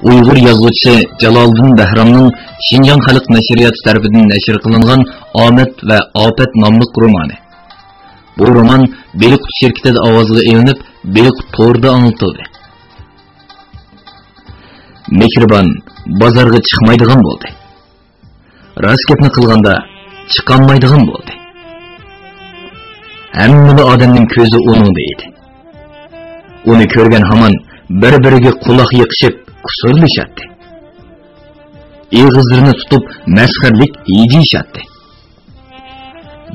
Uyg'ur yozuvchisi Jaloliddin Bahramning Xinjiang xalq nashriyati tarafidan nashr qilingan Omad va Ofat nomli romani. Bu roman Beliqut şirketida ovozga ilinib, Beliqut to'rida anlatildi. Mehribon bozorga chiqmaydigan bo'ldi. Rost gapni qilganda chiqolmaydigan bo'ldi. Hamma odamning ko'zi uningda edi. Uni ko'rgan hamon bir-biriga quloq yiqishib kusurlashadi. Eg'izlarini tutib masxarlik yeyishadi.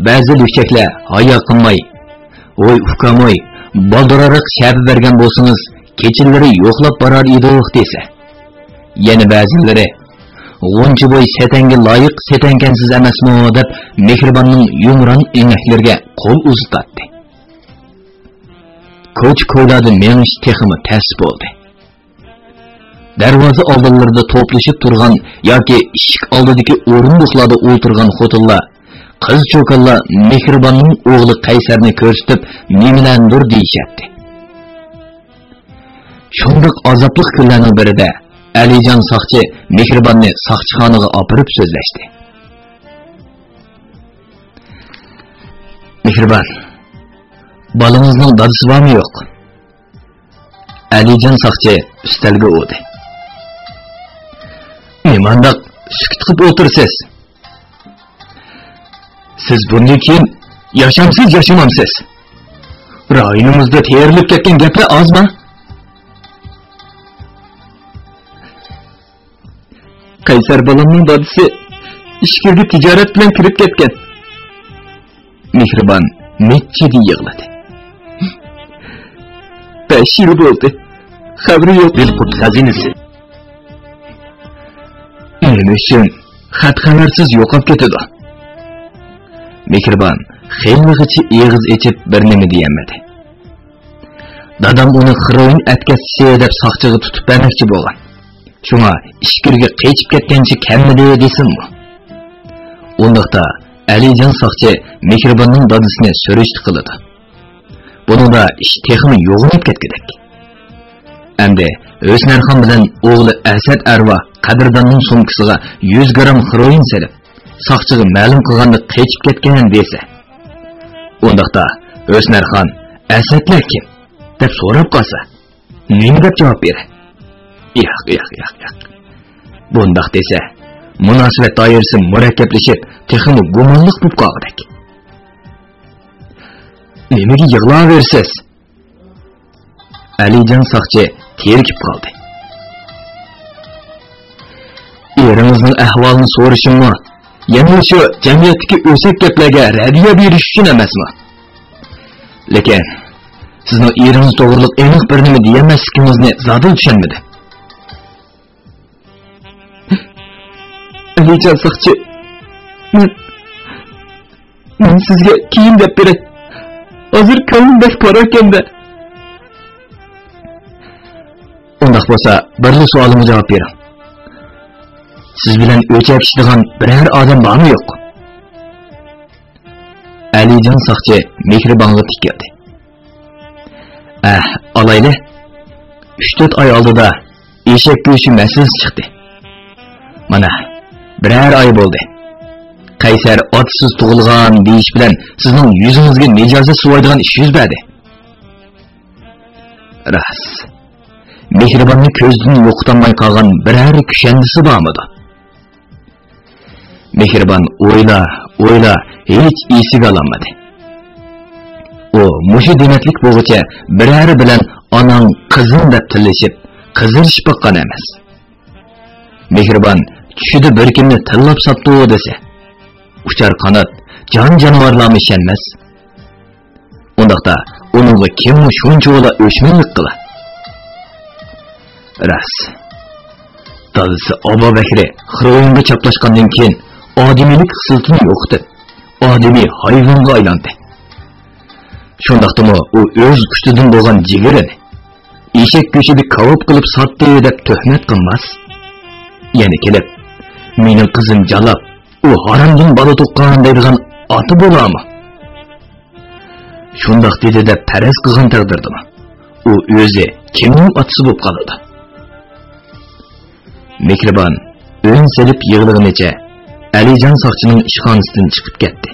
Ba'zi lükçekler haya qilmay, "Oy ukamoy, baldırarak şabi bergen bolsunuz, keçilleri yoklap barar idiq" dese. Yana ba'zileri "G'unchi boy setenge layık, setengensiz emasmi" deb Mehribonning yumron enaklarga qo'l uzatdi. Ko'ch ko'yladi menish texmi tasib bo'ldi. Darvoza oldinlarida to'plashib turgan yoki eshik oldidagi o'rindiqlarda o'tirgan xotinlar qiz cho'konlar Mehribonning o'g'li Qaysarni ko'rsatib, nimalardir deyishadi. Shundoq azobli kunlarning birida Alijon soqchi Mehribonni soqchixonaga olib so'zlashdi. Mehribon, balangizning dadisi bormi yo'q? Alijon soqchi ustalga o'di. Nimandaq sukut qilib o'tirsiz? Siz bundan keyin yaşamsiz yaşamamsiz. Rayonimizda terilib ketgan gaplar ozmi? Qaysar balamning dadisi ishga tijorat bilan kirib ketgan. Mehribon nechchidi yig'ladi. 5 yil bo'ldi. Xabari yo'q. Beliqut xazinasi. Nima uchun xat-xabarsiz yo'qolib ketadi? Mehribon xeylig'icha eg'iz echib bir nima deyamadi. Dadam uni xiroin atkazchi deb soqchiga tutib bermoqchi bo'lgan. Shunga ishkirga qechib ketgancha kamidi desinmi? Undaqda Alijon soqchi Mehribonning dadisini so'rishdi qiladi. Buningda ish texmi yo'g'inib ketgidek. Endi O'snarxon bilan o'g'li Asad Arva qadrdonning sumkasiga 100 gram xiroin selib soqchiga ma'lum qilganda qechib ketgan desa. Undaqda O'snarxon Asadlar kim deb so'rab qolsa, nima deb javob berar? Yo'q. Bundaq desa, munosabat doirasi murakkablashib, texmi gumonliq bo'lib qolgandek. Nimaga yig'laversiz? Alijon soqchi terkib qoldi. Eringizning ahvolini so'rashimmi? Yana shu jamiyatdagi o'sak gaplarga radiya berish uchun emasmi? Lekin sizning eringiz to'g'riliq aniq bir nima deyamasligingizni zodil tushunmadi. Alijon soqchi, men sizga kiyim deb beray. Hozir ko'nglimdek pora ekanda. Undaq bo'lsa, bir savolimga javob bering. Siz bilan o'chakishadigan biror odam bormi yo'q? Alijon soqchi Mehribonga tikildi. Olayli. 3-4 oy oldida eshak go'shti masalasi chiqdi. Mana biror oy bo'ldi. Qaysar otsiz tug'ilgan deyish bilan sizning yuzingizga mijozat suvaydigan ish yuz berdi. Ras. Mehribonni ko'zdan yo'qotmay qolgan biror kushandisi bormidi? Mehribon o'yla hech esiga olmadi. O mushu dematlik bo'g'icha birari bilan onang qizim deb tillashib, qizirishib boqqan emas. Mehribon tushida bir kimni tillab sotdi desa, uchar qanot jonivorlarni ishonmas. Undaqda uningga kimni shuncha o'chmanlik qila? Ras. Dadisi Obo Bakri xiroinga chaplashgandan keyin odimiylik xislitini yo'qotib, odimiy hayvonga aylandi. Shundaqdimi u o'z kuchtidan bo'lgan jigirini eshak go'shida kavob qilib sotdi deb tuhmat qilmas. Yana kelib, mening qizim jalab, u haramdan bola tuqqan deydigan oti bo'larmi? Shundaq dedi deb paraz qilgan taqdirdimi? U o'zi kimning otasi bo'lib qoladi? Mehribon ön selip yığılığınca Alijon soqchining ishxonasidan chiqib ketdi.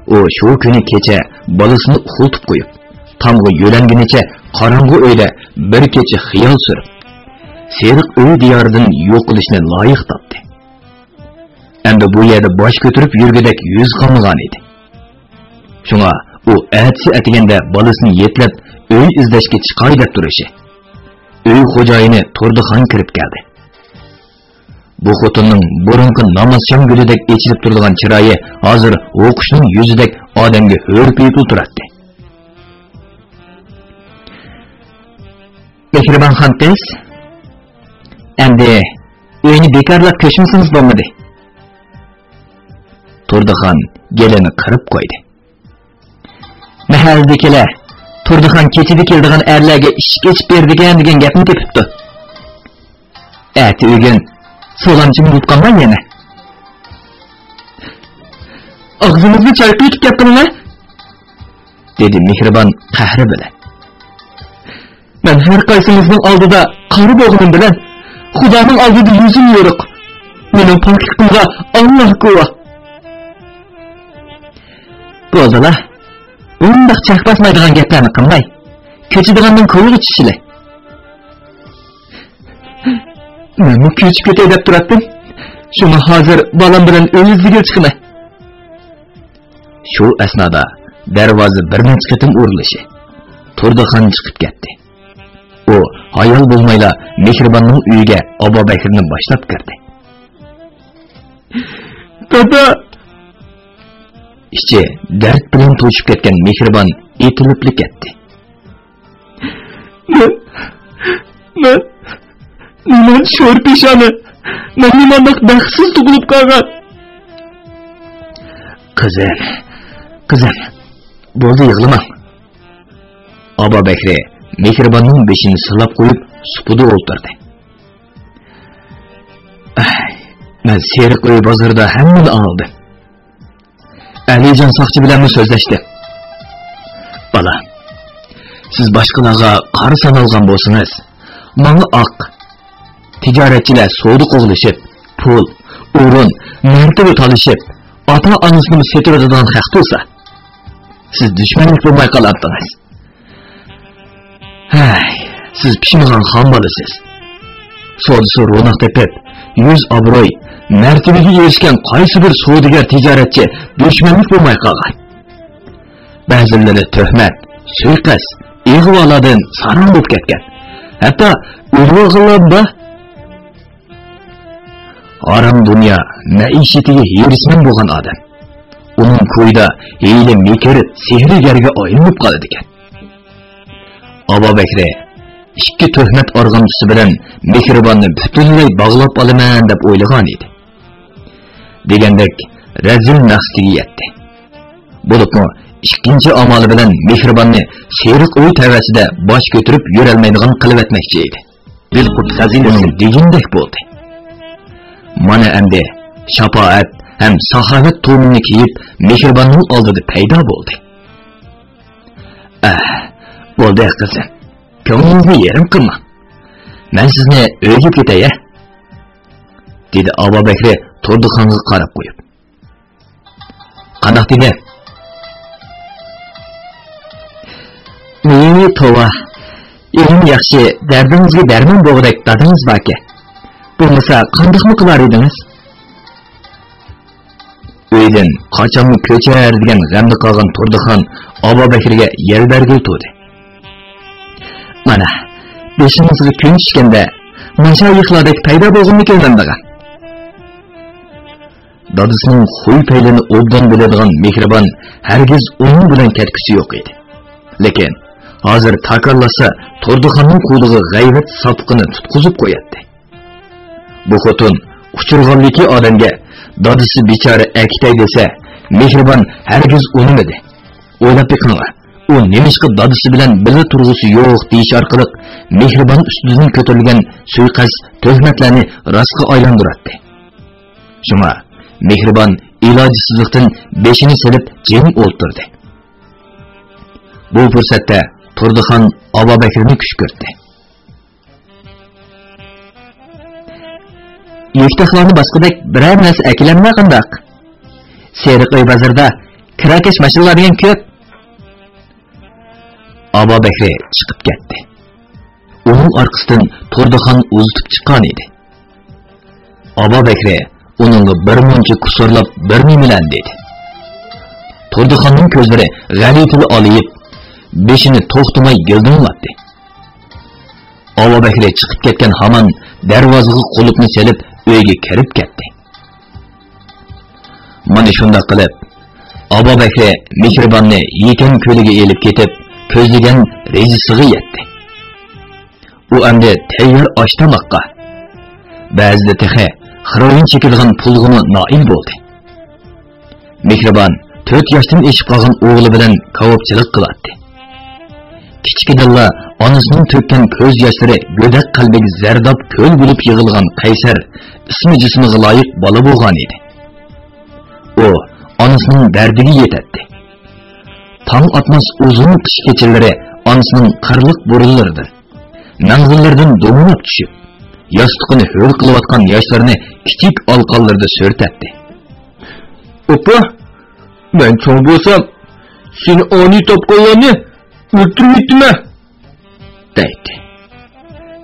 O shu kuni kecha bolasini uxlatib qo'yib, tomga yo'langunicha qorong'u uyda bir kecha xiyol surib, seriq uy diyoridan yo'qolishni loyiq topdi. Endi bu yerda bosh ko'tarib yurgidek yuz qolmagan edi. Shunga u atsi atiganda bolasini yetlab uy izlashga chiqay deb turishi. Uy xo'jayini To'rdixon kirib keldi. Bu xotinning burunqi namozsham gulidek echilib turadigan chiroyi hozir o'qishning yuzidek odamga hurpiyib turardi. Mehribon xontes, endi uyni bekorlab ko'chmasangiz bo'lmadi. To'rdixon gelini qirib qo'ydi. Mahaldagilar To'rdixon kechida keladigan erlarga ish kechib berdigan degan gapni tepibdi. Ati uygan so'lamchi bo'lib qolmay yana. Og'zimizni chayqib ketdingmi? dedi Mehribon qahri bilan. Men har qaysimizning oldida qari bo'g'im bilan Xudoning oldida yuzim yo'riq. Mening pokligimga Alloh guvoh. Bo'ldilar. Undaq chaqpasmaydigan gaplarni qilmay, ko'chadigandan ko'ngli chiqishili. Men ko'chib ketay deb turatdim. Shuni hozir bolam bilan o'zizga chiqma. Shu asnoda darvoza bir necha qitim urilishi. To'rdixon chiqib ketdi. U hayol bo'lmayla Mehribonning uyiga Abu Bakrni boshlab kirdi. Baba, ichi dard bilan to'shib ketgan Mehribon etilib ketdi. Men sho'r peshona, men nimadoq baxtsiz tug'ilib qolgan. Qizim, bo'ldi yig'lama. Abu Bakri Mehribonning beshini silab qo'yib, supida o'ltirdi. Men seriq uy bozorda hammani oldim. Alijon soqchi bilan so'zlashdi. Bala, siz boshqalarga qari sanalgan bo'lsangiz, menga oq tijoratchilar savdo qilishib, pul, o'rin, martaba talishib, ota-onasini setiradigan haq bo'lsa, siz dushmanlik bo'lmay qolardingiz. Siz pishmagan xon bo'lasiz. Savdosi ro'noq tepib, yuz obro'y, martabaga erishgan qaysi bir savdogar tijoratchi dushmanlik bo'lmay qolgan. Ba'zilari tuhmat, suiqasd, ig'volardan saron bo'lib ketgan. Hatto urug'larga haram dunyo maishatiga herisman bo'lgan odam. Uning ko'yda hiyla mekir, sehrgarga aylanib qoladi ekan. Abu Bakri ikki tuhmat org'amchisi bilan Mehribonni butunlay bog'lab olaman deb o'ylagan edi. Degandek razil naqsiga yetdi. Bo'libmi ikkinchi amali bilan Mehribonni seriq uy tavasida bosh ko'tarib yurolmaydigan qilib etmoqchi edi. Dilqut xazinasi degandek bo'ldi. Mana endi shafoat ham saxovat to'mini kiyib Mehribonning oldida paydo bo'ldi. Bo'ldi qizim. Ko'nglingizni yerim qilma. Men sizni o'yga ketay, dedi Abu Bakri To'rdixonga qarab qo'yib. Qandoq dedi? Meni tova. Eng yaxshi dardingizga darmon bo'g'dak dadingiz baki. Bo'lmasa qandoqmi qilar edingiz? Uydan qachonmi ko'char degan g'amda qolgan To'rdixon Abu Bakriga yer bergil to'di. Mana, beshimizga kun tushganda mashayiqlardek paydo bo'lganmi kelgandaga. Dadisining xuy paylini obdan biladigan Mehribon hargiz uning bilan ketkusi yo'q edi. Lekin hozir takrorlasa To'rdixonning qo'liga g'ayrat sapqini tutqizib qo'yadi. Bu xotin uchirg'onligi odamga dadisi bechora akitay desa, Mehribon hargiz unimidi. O'ylab beqinga. U nemishqa dadisi bilan birga turg'usi yo'q deyish orqali Mehribon ustidan ko'tarilgan suiqasd tuhmatlarni rostga aylantiradi. Shunga Mehribon ilojsizlikdan beshini silib jim o'ltirdi. Bu fursatda To'rdixon Abu Bakrni kushkirdi. yüktaklarını başqadek birer narsa akilanmay qandaq. Seriqo'y bozorda kirakesh mashinalar ham ko'p. Abu Bakr chiqib ketdi. Uning orqasidan To'rdaxon uzitib chiqqan edi. Abu Bakr uningga bir muncha kusurlab bir nimalan dedi. To'rdaxonning ko'zlari g'alati olib, beshini to'xtamay gildinglatdi. Abu Bakr chiqib ketgan hamon darvozaga qulupni selib uyga kirib ketdi. Mana shunda qilib Abu Bakr Mehribonni Yekan ko'liga elib ketib, ko'zlagan rejisiga yetdi. U endi tayyor osh tamoqqa, ba'zida texe xiroyin chekilgan pulg'ini noil bo'ldi. Mehribon 4 yoshdan eshib qolgan o'g'li bilan kavobchilik qiladi. Kichkidalla onasining to'kkan ko'z yoshlari go'dak qalbiga zardob ko'l bo'lib yig'ilgan Qaysar ismi jismiga loyiq bola bo'lgan edi. U onasining dardiga yetadi. Tong atmas uzun qish kechalari onasining qirliq burunlaridan, mang'illardan do'minab tushib, yostiqini ho'l qilayotgan yoshlarni kichik olqonlarda so'rtatdi. "Opa, men cho'ng bo'lsam, seni oni topqonlarni o'ltirmaytimi?" deydi.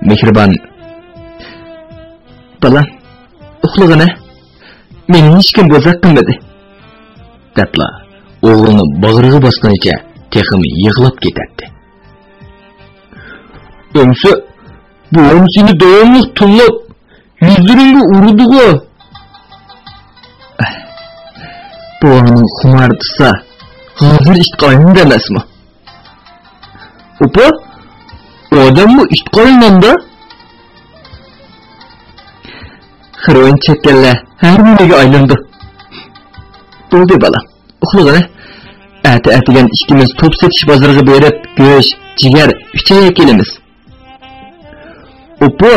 Mehribon: "Balam, uxlag'ana. Meni hech kim bo'zaq qilmadi." debla o'g'lini bag'riga bosganicha texim yig'lab ketadi. "O'msa, bu seni davomli tullab, yuzlaringga urdi-ku." Bu onun xumartisa, hozir ishqoyimda emasmi? "Opa, odam bu ishqoyimda?" Xiroyin chekkanlar har nimaga aylandi. "Bo'ldi bola, uxlag'ana. Ati-atigan ikkimiz top setish bozoriga berib, go'sht, jigar, uchay kelamiz." "Opa,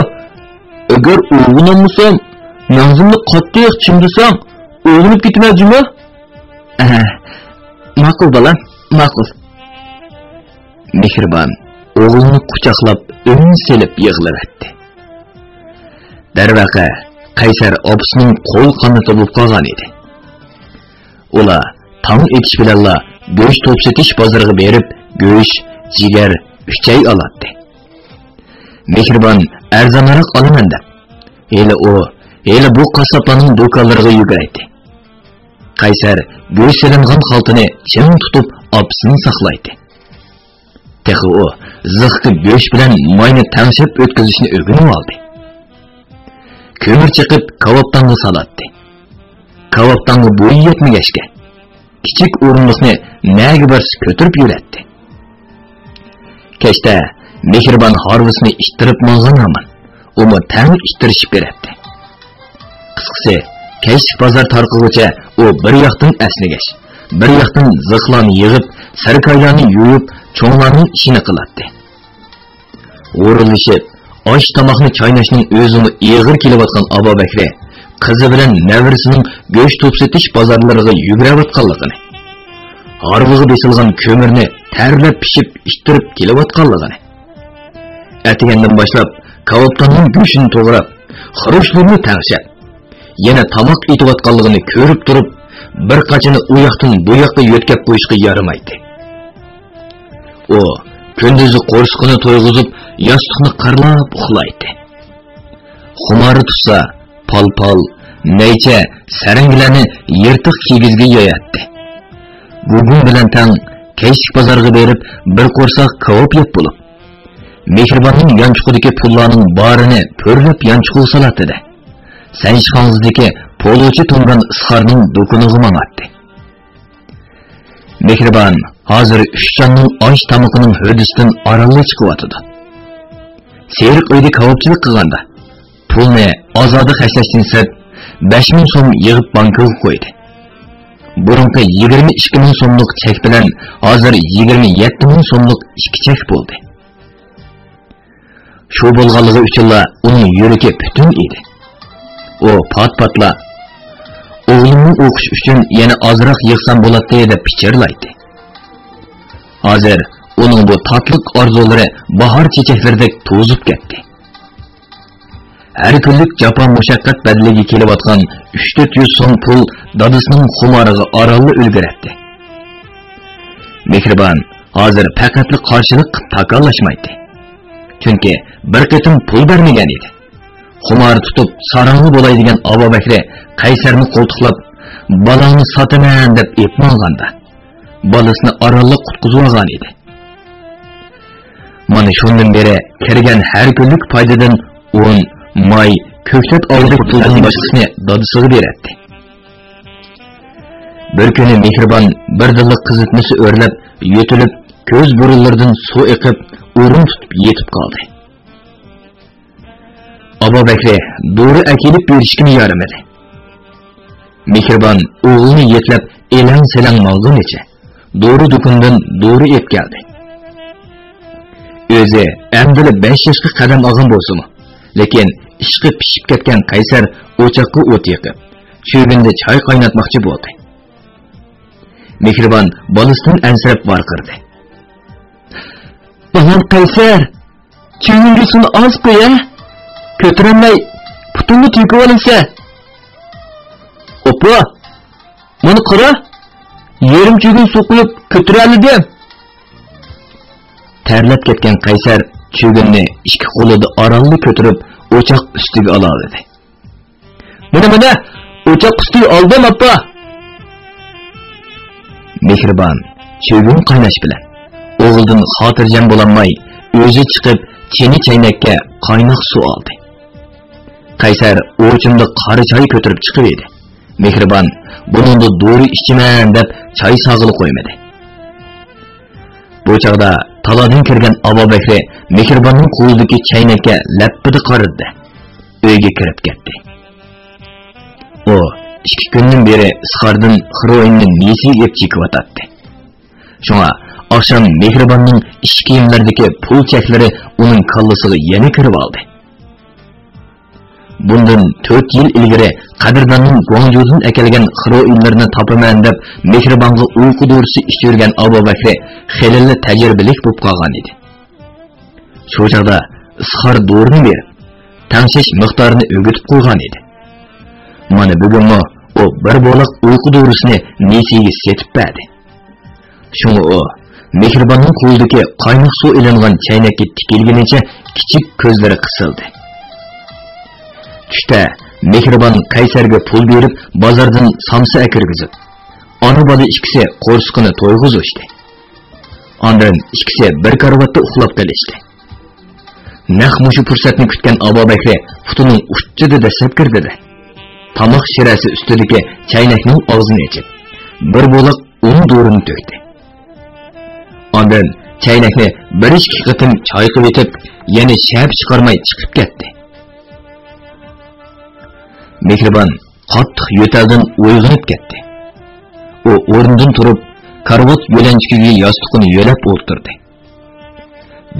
agar o'g'ilmasam, nag'zimni qattiq chimdisam, o'g'ilib ketmaydi-mi?" "Ma'qul bolam, ma'qul." Mehribon o'g'lini quchoqlab, o'ng selib yig'lardi. Darvaqa Qaysar opasining qo'l qanoti bo'lib qolgan edi. Ular tong etish bilan go'sht to'psetish bozoriga berib, go'sht, jigar, uchay oladi. Mehribon arzonroq olaman deb, hali bu qassoblarning do'konlariga yuguraydi. Qaysar go'sht silingan xaltini chim tutib, opasini saqlaydi. Texi u ziqqa go'sht bilan mayni tangshib o'tkazishni o'rganib oldi. Ko'mir chiqib kavobtanga soladi. Kavobtanga bo'yi yetmagachga kichik o'rindiqni naga borsa ko'tarib yuradi. Kechda Mehribon harvisni ishtirib mang'an hamon uni tang ishtirishib beradi. Qisqasi, kech bozor tarqig'icha u bir yoqdan asnigash, bir yoqdan ziqlarni yig'ib, sarkoylarni yuvib, cho'nglarning ishini qiladi. O'rilishib, osh tomoqni chaynashning o'zini ig'ir kelayotgan Abu Bakr qizi bilan navrisining go'sht to'psetish bozorlariga yugurayotganligini, harviga besilgan ko'mirni tarlab pishib ishtirib kelayotganligini, atigandan boshlab kavobtonning go'shtini to'g'rab, xurushlarni tangshab, yana tomoq etayotganligini ko'rib turib, bir qachini u yoqdan bu yoqqa yo'tkab qo'yishga yaramaydi. U kunduzi qo'rsqini to'yg'izib, yostiqni qarlab uxlaydi. Xumori tutsa, pal-pal, naycha, saranglarni yirtiq kigizga yoyatdi. Bugun bilan tang kechki bozorga berib, bir qo'rsoq kavob yeb bo'lib, Mehribonning yanchuqidagi pullarning barini ko'rlab yanchuqqa solatdi. Sanchqonzdagi polochi to'ngan isxarning do'koniga mang'atdi. Mehribon hozir Uchjonning osh tamoqining hudisidan orolga chiqyotdi. Seriq uyda kavobchilik qilganda pulni ozoda xashlashdan sirt 5000 so'm yig'ib bankaga qo'ydi. Burunqa 22000 so'mlik chek bilan hozir 27000 so'mlik ikki chek bo'ldi. Shu bo'lganligi uchun uning yuragi butun edi. U pat-patla o'g'limni o'qish uchun yana ozroq yig'sam bo'ladi deb pichirlaydi. Hozir uning bu tatliq orzulari bahor chechaklaridek to'zib ketdi. her günlük Japon mushaqqat badaliga kelayotgan 3-400 so'm pul dadasining xumoriga oralli ulguradi. Mehribon hozir faqatli qarshilik qilib takonlashmaydi. Chunki bir qatim pul bermagan edi. Xumor tutib sarangli bo'lay degan Abu Bakri Qaysarni qo'ltiqlab, "Balani sotaman" deb epmaganda, bolasini oralli qutqizib olgan edi. Mana shundan beri kirgan har kunlik foydadan un, may, ko'ktat olib puldan boshqasini dadasiga beradi. Bir kuni Mehribon bir dillik qizitmasi o'rlab, yo'tilib, ko'z burunlaridan suv eqib, o'rin tutib yetib qoldi. Abu Bakri dori akilib berishkini yaramadi. Mehribon o'g'lini yetlab elang-selang molgunicha dori do'kondan dori ep keldi. O'zi amdili 5 yoshga qadam olgan bo'lsa-mu, lekin ishqi pishib ketgan Qaysar o'choqqa o't yoqib, cho'g'inda choy qaynatmoqchi bo'ldi. Mehribon bolasidan ansirab varqirdi. "Balam Qaysar, cho'g'ingisini oz qo'ya, ko'taramay putumni to'kib olsa." "Opa, mana qara, yerim cho'g'in suv quyib ko'taraldim." Terlab ketgan Qaysar cho'ginni ikki qo'lida oralli ko'tarib o'choq ustiga oladi. "Mana, o'choq ustiga oldim, appa." Mehribon cho'gin qaynash bilan o'g'ildan xotirjam bo'lolmay, o'zi chiqib cheni chaynakka qaynoq suv oldi. Qaysar o'chimda qora choy ko'tarib chiqib edi. Mehribon buningda dori ichiman deb choy sog'ili qo'ymadi. Bu chaqda taladan kirgan Abu Bakri Mehribonning qo'lidagi chaynakka lappida qaradi. Uyga kirib ketdi. O 2 kundan beri isxardan xiroinni nesiga yeb chekiyotdi. Shunga akşam Mehribonning ish kiyimlaridagi pul cheklari uning kallasiga yana kirib oldi. Bundan 4 yil ilgari Qadrdonning Guangzhoudan akelgan xiroinlarni topaman deb Mehribonga uyqu dorisi ishtirgan Abu Bakri xelali tajribalik bo'lib qolgan edi. Shu chaqda isxar dorini berib, tangshish miqdorini o'g'itib qo'ygan edi. Mana bugunmi o bir bo'liq uyqu dorisini nesiga setib berdi. Shunga o Mehribonning qo'lidagi qaynoq suv ilingan chaynakka tikilganicha kichik ko'zlari qisildi. Tushda Mehribon Qaysarga pul berib, bozordan samsa akirgizib, ona bola ikkisi qo'rsqini to'yg'izishdi. Ondan ikkisi bir karvatda uxlab qolishdi. Naq mushu fursatni kutgan Abu Bakri futining uchtida dastlab kirdi. Tamoq shirasi ustidagi chaynakning og'zini ochib, bir bo'liq un dorini to'kdi. Ondan chaynakni 1-2 qatim chayqib etib, yana shab chiqarmay chiqib ketdi. Mehribon qattiq yo'taldan uyg'onib ketdi. U o'rnidan turib, karvat yo'lanchigiga yostiqini yo'lab o'tirdi.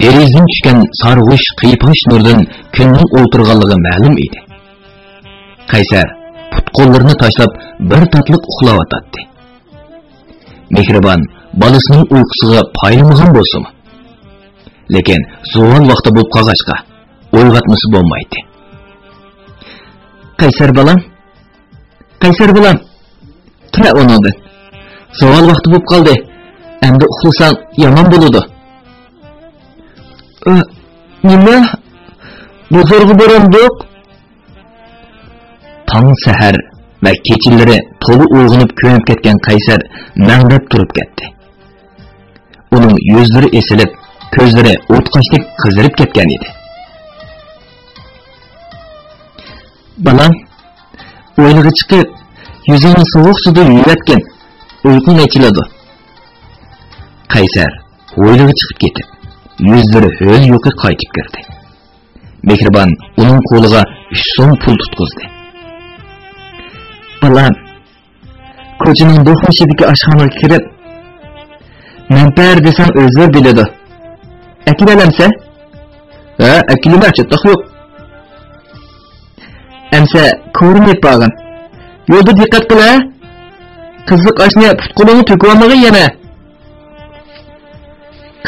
Derizdan tushgan sarg'ush qiyposh nurdan kunning o'tirganligi ma'lum edi. Qaysar put-qo'llarini tashlab bir tatliq uxlayotdi. Mehribon bolasining uyqusiga paylamagan bo'lsa-mu, lekin zo'rn vaqti bo'lib qolg'achqa uyg'otmasi bo'lmaydi. Qaysar balam, tura o'rnidan. Zo'rn vaqti bo'lib qoldi. Endi uxlasang yomon bo'ladi. Nima? Bozorga boramdik. Tong sahar va kechalari to'li uyg'onib ko'nib ketgan Qaysar mangdab turib ketdi. Uning yuzlari esilib, ko'zlari o'tqashdek qizarib ketgan edi. Balam, o'yliga chiqib, yuzingni sovuq suvda yuvayotgan, uyqung ochiladi. Qaysar o'yliga chiqib ketib, yuzlari ho'l yo'qqa qaytib kirdi. Mehribon uning qo'liga 3 so'm pul tutqizdi. Balam, ko'chaning do'xmashidagi oshxonaga kirib, manpar desam o'zlar biladi. Akilalamsa? Ha, akilamachi, yo'q. Amsa ko'rinib qolgan. Yo'lda diqqat qil, ha? Qiziq oshni putqulini to'kib olmag'in yana.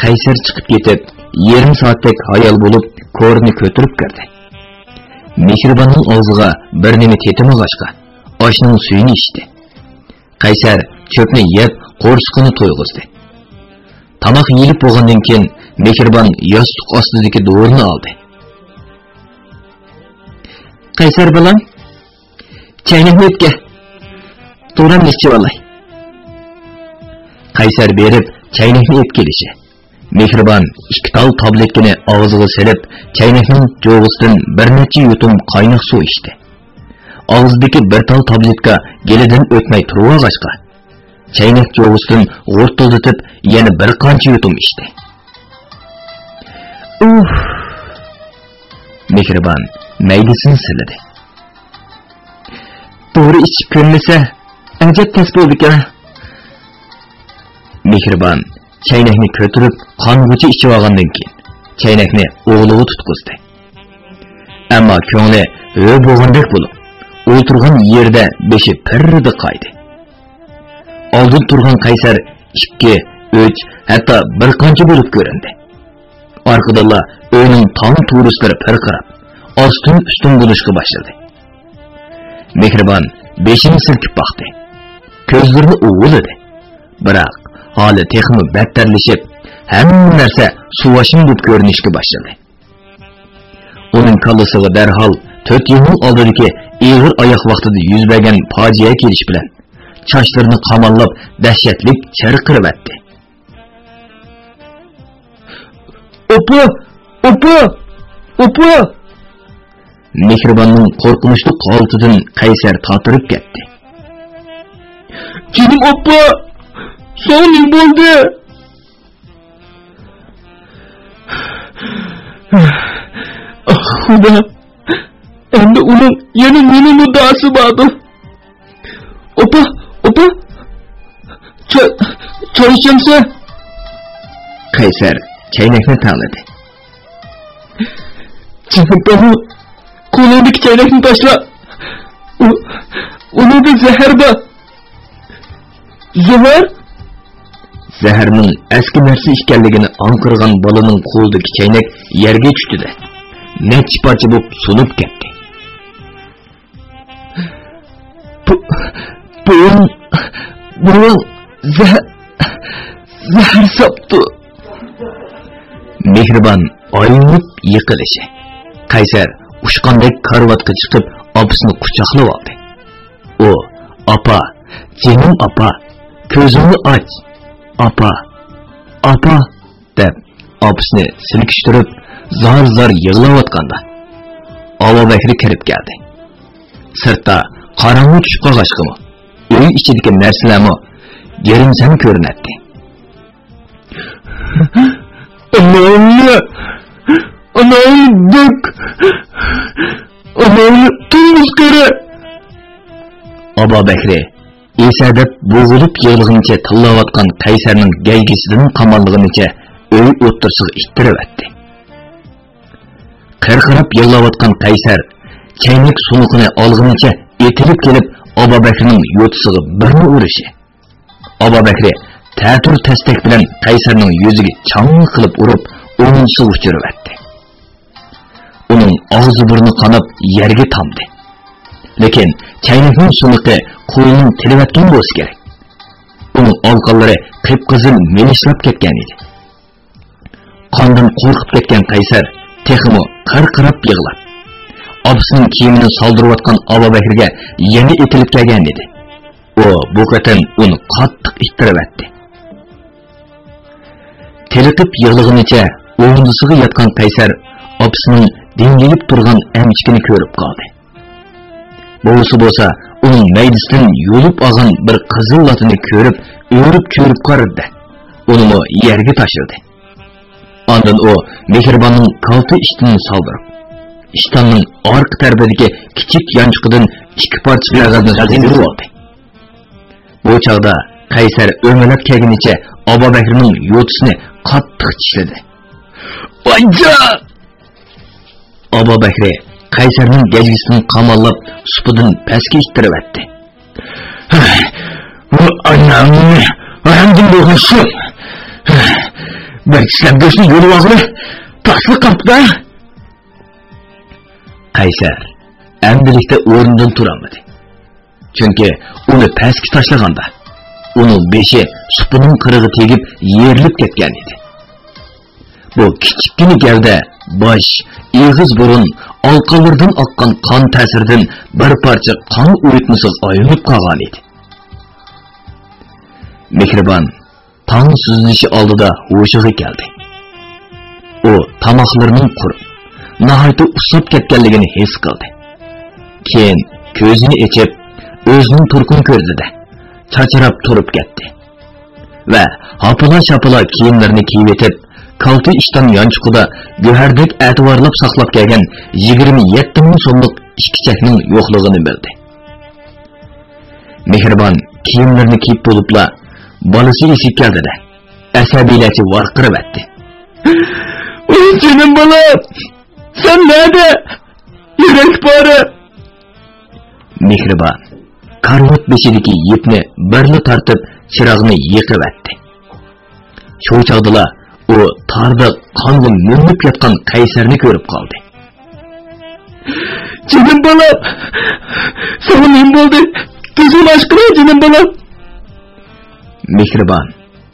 Qaysar chiqib ketib, yarim soatdek hayal bo'lib, ko'rni ko'tirib kirdi. Mehribonning og'ziga bir nima tetimag'achqa, oshning suyini ichdi. Qaysar cho'pni yeb, qo'rsqini to'yg'izdi. Tamoq yeyilib bo'lgandan keyin Mehribon yostiq ostidagi do'rini oldi. Qaysar bolam, chaynakni o'tga. To'ram nechchi valay. Qaysar berib, chaynakni ep kelishi. Mehribon ikki tal tabletkani og'ziga silib, chaynakning jo'g'isidan bir necha yutum qaynoq suv ichdi. Og'zidagi bir tal tabletka gelidan o'tmay turg'achqa, chaynak jo'g'isidan g'urtildatib, yana bir qancha yutum ichdi. Mehribon maydasini siladi. To'g'ri ichib ko'nmasa, ajab tas bo'ldi ekan. Mehribon chaynakni ko'tarib qong'uchi ichib olgandan keyin chaynakni o'g'liga tutqizdi. Ammo ko'ngli bo'lgandek bo'lib, o'tirgan yerda beshi pirridi qaydi. Oldin turgan Qaysar 2, 3, hatto bir qancha bo'lib ko'rindi. Orqadala o'yning tong turishlari pirqirab, ostin-ustin bo'lishga boshladi. Mehribon beshini silkib baxtı. Ko'zlarini o'g'iladi. Biroq hali texmi battarlashib, hamma narsa suvashim bo'lib ko'rinishga boshladi. Uning kallasiga darhol 4 yilning oldidagi ig'ir oyoq vaqtida yuz bergan fojia kelish bilan chochlarini qamallab dahshatlik chirqiribdi. Opa! Mehribonning qo'rqinchli qoltidan Qaysar totirib ketdi. Jinim opa! So'ning bo'ldi. Xudo. Endi uning yana nima muddaosi bordir? Opa! Choy ichimsa? Qaysar chaynakni tanladi. Jinim qo'lidagi chaynakni tashla. Unda zahar bor. Zahar? Zaharning eski narsa ekanligini anqirgan bolaning qo'lidagi chaynak yerga tushdi-da. Necha parcha bo'lib sunib ketdi. Bu zahar saptı. Mehribon oyinib yiqilishi. Qaysar ushqandek karvatga chiqib, opisini quchoqlab oldi. O, "Apa, jinim apa, ko'zingni och. Apa," deb opisini silkishtirib, zar yig'layotganda Ava Bakri kirib keldi. Sirtda qorong'i tushib qolg'achqimi, uy ichidagi narsalarmi yerimsan ko'rinadi. Anam dök. Anam tuz kere. Ava Bakri esadib bo'g'ilib yig'ilguncha tillayotgan Qaysarning gaygisidan qamallig'icha uy o'ttirsiga ittirib etdi. Qirqirib yig'layotgan Qaysar chaynak sumuqini olg'inicha etilib kelib Ava Bakrining yo'tisiga birni urishi. Ava Bakri ta'tur tastak bilan Qaysarning yuziga chang qilib urib, o'nsi uchirib etdi. Uning og'zi burni qonab yerga tomdi. Lekin chaynakning sumuqi qo'yning tilivatgan bo'lsa kerak. Uning olqonlari qip-qizil melishlab ketgan edi. Qondan qo'rqib ketgan Qaysar texmo qirqirab yig'lab, opasining kiyimini soldirayotgan Ava Bakriga yana etilib kelgan edi. O bu qatam uni qattiq ittirib etdi. Teliqib yig'lig'inicha o'rnisiga yotgan Qaysar opasining dengayib turgan emchikini ko'rib qoldi. Bo'lsa bo'lsa, uning maydisidan yo'lib olgan bir qizil latini ko'rib, o'rib-cho'rib qaradi. Uni yerga tashirdi. Ondan o Mehribonning kalta ishtinini soldirib, ishtonning orqa tarafidagi kichik yanchiqidan 2 parcha qog'ozni g'azirib oldi. Bu chog'da Qaysar o'ngalab kelganicha Ava Bakrining yo'tisini qattiq tishladi. "Anja!" Ava Bakri Qaysarning gajgisini qamallab supidan pastga ittirib etdi. Anamni bo'lgan shu. Berkishlar go'shni yo'l vog'ini tasli qapda. Qaysar endilikte o'rnidan turamadı. Çünkü onu pastga tashlaganda uning beshi supining qirig'i tegib yerilib ketgan edi. Bu kichikkina gavda, bosh, eg'iz burun, orqalaridan oqqan qon ta'siridan bir parcha qon o'tmisiz aylanib qolgan edi. Mehribon tong suzilishi oldida hushiga keldi. U tomoqlarining qurib, nihoyatda usib ketganligini his qildi. Keyin ko'zini ochib, o'zining turqini ko'rdida chachrab turib ketdi. Va hapila-shapila kiyimlarini kiyib etib, kalti ishdan yonchuqida go'hardek e'tiborlab saqlab kelgan 27 ming so'mlik ishkichakning yo'qligini bildi. Mehribon kiyimlarini kiyib bo'libla balasi eshik keldida asabiylarcha varqirab etdi. "O'zinim bolam, sen nerede? Yurak bari." Mehribon karvot beshidagi yipni birli tortib chirog'ni yiqib etdi. Shu chog'da u tarda qonga mo'lib yotgan Qaysarni ko'rib qoldi. "Jinim bolam, sana nima bo'ldi? Ko'zim ochqira, jinim bolam." Mehribon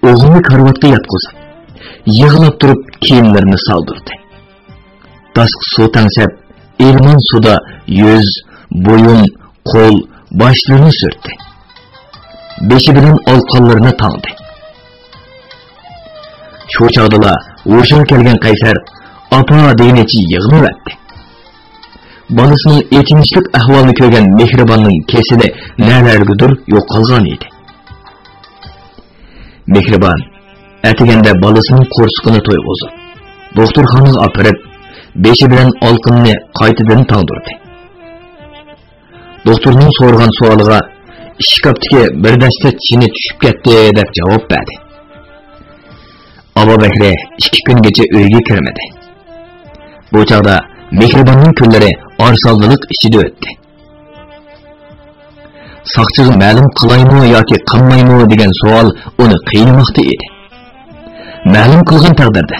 o'g'lini karvotga yotqizib, yig'lab turib kiyimlarini soldirdi. Tasq suv tangsab, elmon suda yuz, bo'yin, qo'l, başlarını sürttü. Beşi bilen alqanlarını tağdı. Şu çağdala uğuşan kelgen Qaysar apa deyineçi yığılıp etdi. Balısının etinçlik ahvalını kögen Mehribonning kesini nelergidir yok kalgan idi. Mehribon etigende balısının qo'rsqini to'yg'izib, doktorxonaga apirib, beşi bilen alqınını qaytadan tağdırdı. Doktorning so'rgan savoliga ishkapdagi bir dasta chini tushib ketdi deb javob berdi. Abu Bakri 2 kungacha uyga kirmadi. Bu chog'da Mehribonning kunlari orsozlik ichida o'tdi. Saqchiga ma'lum qilaymi yoki qilmaymi degan savol uni qiynamoqda edi. Ma'lum qilgan taqdirda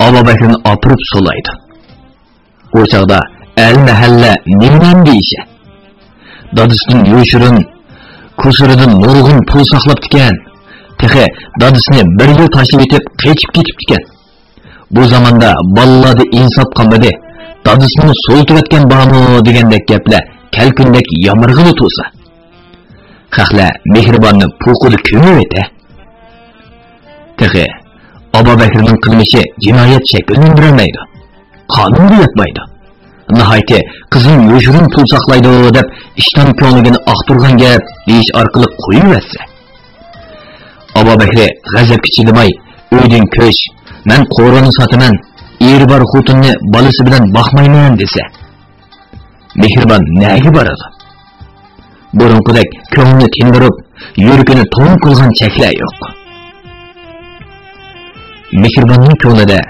Abu Bakrini opirib so'laydi. Bu chog'da el mahalla nimani deyişi? Dadısının yoşurun, kusuridan nurg'un pul saqlab tikan. Texe dadısını bir yıl taşib etib, qechib ketib tikan. Bu zamanda ballada insof qolmadi. Dadısını so'ltiratgan bormi degandek gaplar kalkundek yamirg'ili to'sa. Xalqla Mehribonni puquli ko'mib edi. Texe Abu Bakirning qilmishi jinoyat shakllantirilmaydi. Qonunga yetmaydi. Nihayeti kızın yoşurun pul saklaydı deb işten ko'ngligini aqtirgan gap ish orqali qo'yiversa. Abu Bakri g'azabga chidamay, uydan ko'ch, men qo'roni sotaman, eri bor xotinni balasi bilan boqmayman desa. Mehribon nega boradi? Burunqidek ko'ngli tindirib, yuragini to'ng qilgan cheklar yo'q. Mehribonning ko'nglida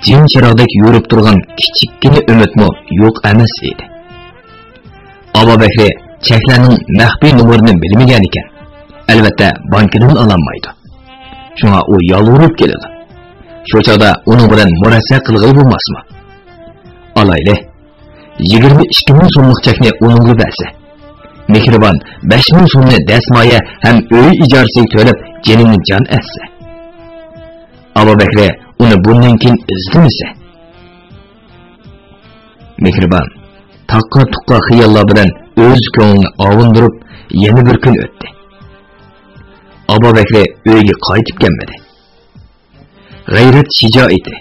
jin chiroqdek yurib turgan kichikkina umidmi yo'q emas edi. Abu Bakri cheklarning maxfiy nomerini bilmagan ekan. Albatta bankidan ololmaydi. Shunga u yolg'irib keladi. Shu chog'da uning bilan murassa qilg'il bo'lmasmi? Alayli 22 ming so'mlik chekni uningga bersa, Mehribon 5 ming so'mni dasmoya ham uy ijorasiga to'lab jinini jon etsa. Abu Bakri uni bundan keyin izdimisa. Mehribon taqqa tuqqa xiyollar bilan o'z ko'nglini ovundirib yana bir kun o'tdi. Abu Bakri uyga qaytib kelmadi. G'ayrat shijoati,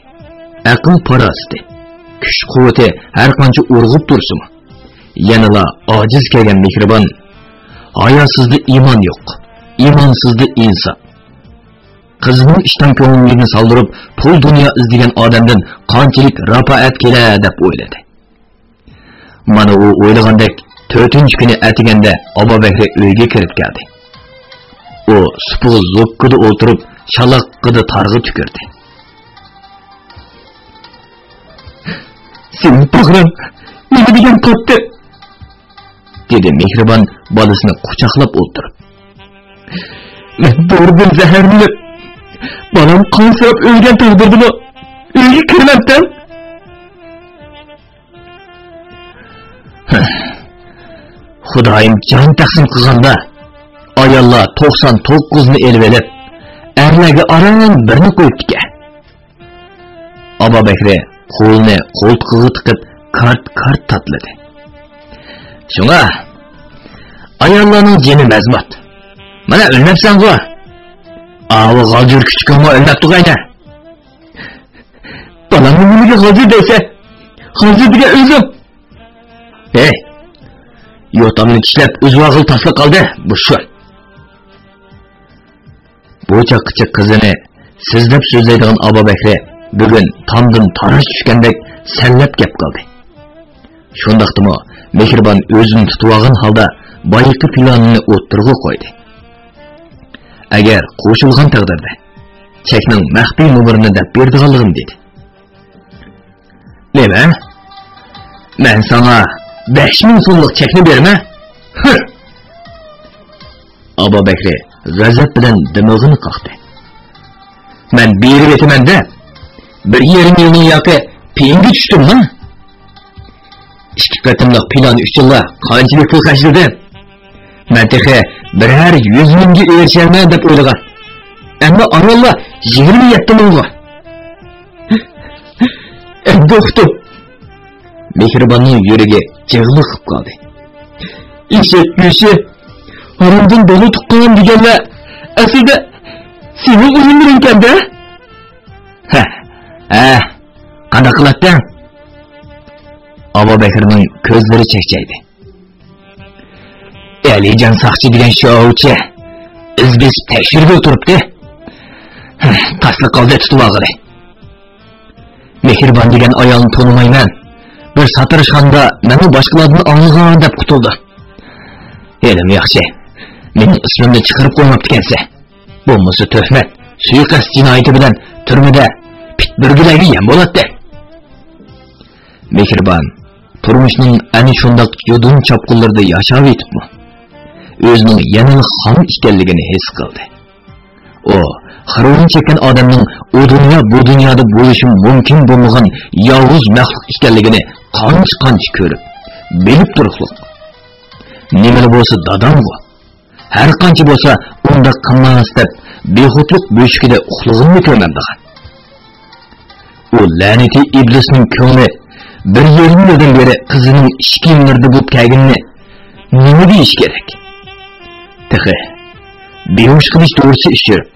aql parosati, kuch quvvati har qancha urg'ib tursin, yanala ojiz kelgan Mehribon, hayosizda iymon yo'q, iymonsizda inson. Qizining ishdan ko'ngilini soldirib, pul dunyo izlagan odamdan qanchalik rafoat kelar deb o'yladi. Mana u o'ylagandek 4-kuni atiganda Abu Bakri uyga kirib keldi. U supuq zokkida o'tirib, shaloqqida targ'i tükirdi. "Sen to'g'ri, nima degan qotdi?" dedi Mehribon bolasini quchoqlab o'tirib. "Men doğrudan zaharlanib, balam qansirab o'lgan taqdirda uyga kirmabman." Xudoyim jon taqsim qilganda ayollar 99 ni elib elib, erlarga aran birini qo'yibdi. Abu Bakri qo'lni qo'ltiqiga tiqib kart tatladi. Shunga ayollarning jini mazmut. Mana o'lmabsan-ku. Avi g'ojir kuchukma o'lmabdi qayda. Balamni nimaga g'ojir desa? G'ojir degan o'zim. Hey, yo'tamni tishlab o'z vaqil tashlab qoldi. Bu shu. Bu chaqqichiq qizini sizlab so'zlaydigan Abu Bakri bugun tomdan tarash tushgandek sallab gap qildi. Shundaqdimi Mehribon o'zini tutib olgan holda boyiqi planini o'ttirg'i qo'ydi. Agar qo'shilgan taqdirda chekning maxfiy nomerini deb berdiganligim dedi. Nima? Men sana 5000 so'mlik chekni berma? Abu Bakri g'azab bilan dimog'ini qoqdi. Men berib etaman deb 1,5 yilning yoqi penga tushdimmi? 2 qatimliq plan uchun qanchalik pul xarjladim? Men texe birer 100 mingga erishaman deb o'ylagan. Ammo ayollar 27 mingga. Endi uqdim. Mehribonning yuragi jig'liq qoldi. Eshak go'shi haramdan bola tuqqan deganlar aslida seni o'zingning ekan-da? Qanday qilading? Abu Bakrning ko'zlari chekchaydi. Alijon Saqchi degan shovchi izbis tekshirib o'tiribdi. Tasliq qoldi tutib olg'ili. Mehribon degan ayolni tonimayman. Bir satirishxonda meni boshqalardan anglagan deb qutuldi. Elim yaxshi. Mening ismimni chiqarib qo'ymabdi ekansa. Bo'lmasa tuhmat, suiqasd jinoyati bilan turmada pitburgilarga ham bo'ladi. Mehribon turmushning ana shunday yudun chopqinlarida yashab yetibmi? O'zining yanada xom ekanligini his qildi. O, xarorin chekkan odamning u dunyo bu dunyoda bo'lishi mumkin bo'lmagan yolg'iz maxluq ekanligini qancha ko'rib, bilib turiblik. Nima bo'lsa dadamgo. Har qancha bo'lsa unda qilmas deb behudlik bo'shigida uxlig'imni ko'rmamdigan. U la'nati iblisning ko'ngli 1,5 yildan beri qizining ishkimlarda bo'lib kelganini nima deyish kerak? Texe behush qilish to'g'risi ishirib,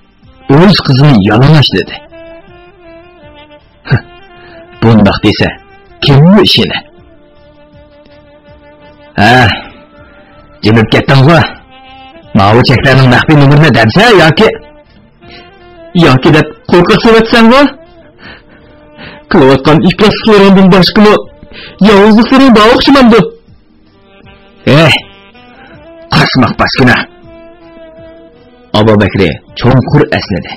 o'z qizini yalang'ashladi. Bundoq desa, kimni ishini? Jimib ketdingmi? Ma'vu cheklarning maxfiy nomerini damsa yoki deb qo'rqib so'ratsanmi? Qilayotgan iflosliklardan boshqami yovuzliklarning bor o'xshamamdi. Qasmoq baskina. Abu Bakri cho'nqur esnadi.